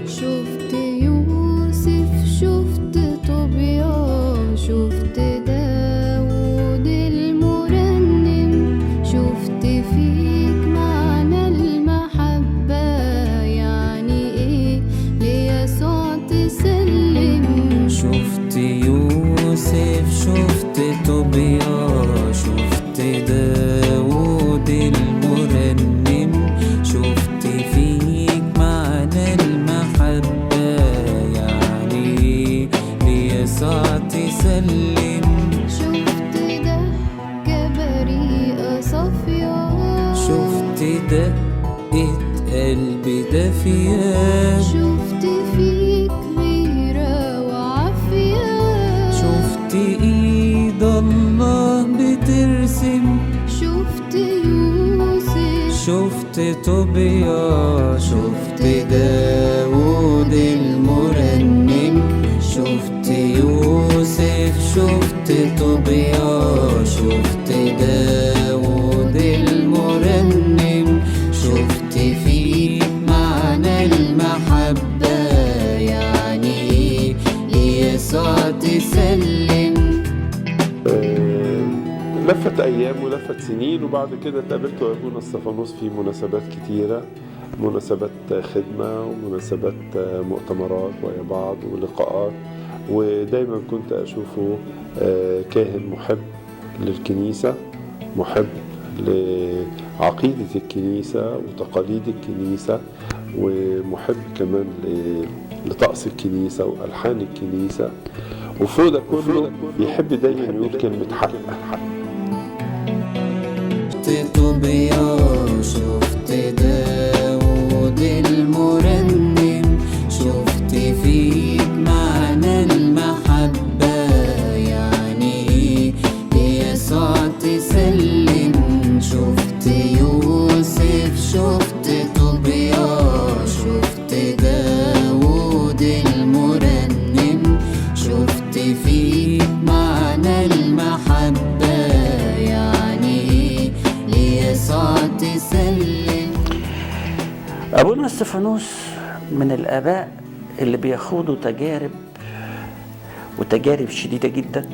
شفت يوسف، شفت طوبيا، شفت داود المرنم، شفت فيك معنى المحبة، يعني ايه ليسوع تسلم. شفت يوسف، شفت طوبيا، شفت داود المرنم، شفت فيك معنى المحبة، يعني ليسوع تسلم. شفت ضحكة بريئة صافية، شفت دقة قلب دافية، شفت فيك غيرة وعافية، شفت ايد الله بترسم. شفت يوسف، شفت طوبيا، شفت داود المرنم، شفت يوسف، شفت طوبيا، شفت داود المرنم، شفت فيك معنى المحبة، يعني ليسوع تسلم. لفت أيام ولفت سنين، وبعد كده اتقابلت أبونا استفانوس في مناسبات كتيرة، مناسبات خدمة ومناسبات مؤتمرات ويا بعض ولقاءات، ودايما كنت أشوفه كاهن محب للكنيسة، محب لعقيدة الكنيسة وتقاليد الكنيسة، ومحب كمان لطقس الكنيسة وألحان الكنيسة، وفوق ده كله يحب دايما يقول كلمة حق. شفت طوبيا، شفت داود المرنم، شفت فيك معنى المحبة، يعني ليسوع تسلم. شفت يوسف، شفت طوبيا، شفت داود المرنم، شفت فيك معنى المحبة، يعني ليسوع تسلم. أبونا استفانوس من الآباء اللي بيخوضوا تجارب شديدة جدا،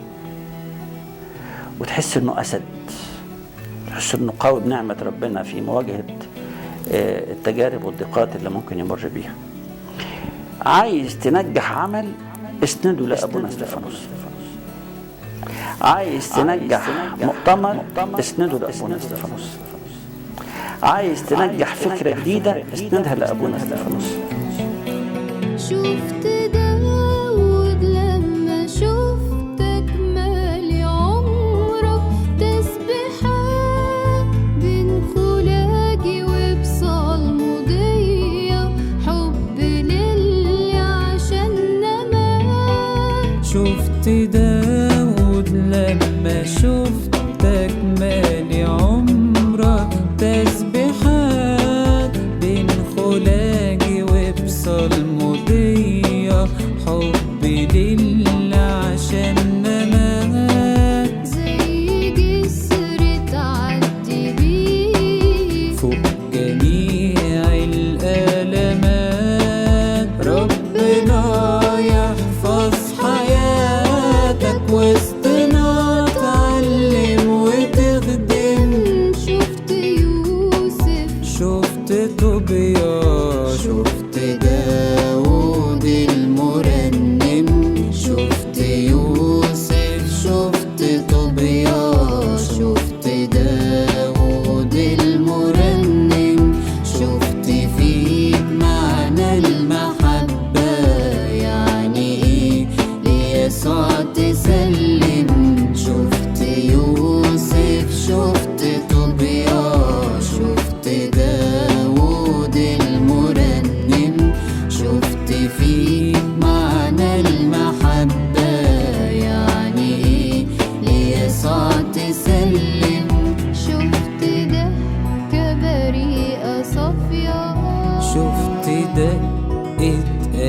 وتحس إنه أسد، تحس إنه قوي بنعمة ربنا في مواجهة التجارب والضيقات اللي ممكن يمر بيها. عايز تنجح عمل، اسنده لأبونا استفانوس. عايز تنجح مؤتمر، اسنده لأبونا استفانوس. عايز تنجح فكرة جديدة، اسندها لأبونا استفانوس. شفت داود لما شفتك مالي عمرك تسبيحات، بين خلاجي وبصلمودية، حب للي عشان نمات. شفت داود لما شفتك مالي عمرك تسبيحات، بين خلاجي وبصلمودية، حب لله عشان ممات. زي جسر تعدي بيه فوق جميع الآلامات، ربنا يحفظ حياتك وسطنا، تعلم وتخدم. شفت يوسف، شفت طوبيا، شفت داود المرنم، شفت يوسف، شفت طوبيا، شفت داود المرنم، شفت فيك معنى المحبة، يعني ليسوع تسلم. شفت يوسف، شفت طوبيا، شفت داود المرنم،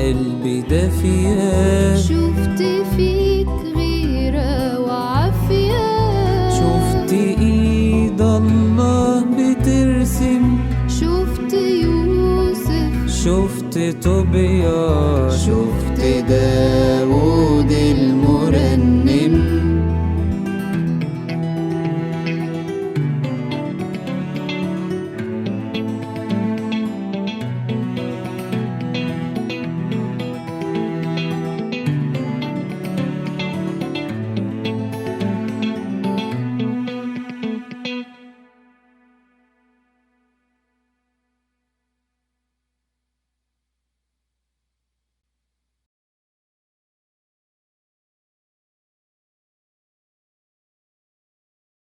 قلبي دافية، شفت فيك غيرة وعافية، شفت ايد الله بترسم، شفت يوسف، شفت طوبيا، شفت داود المرنم.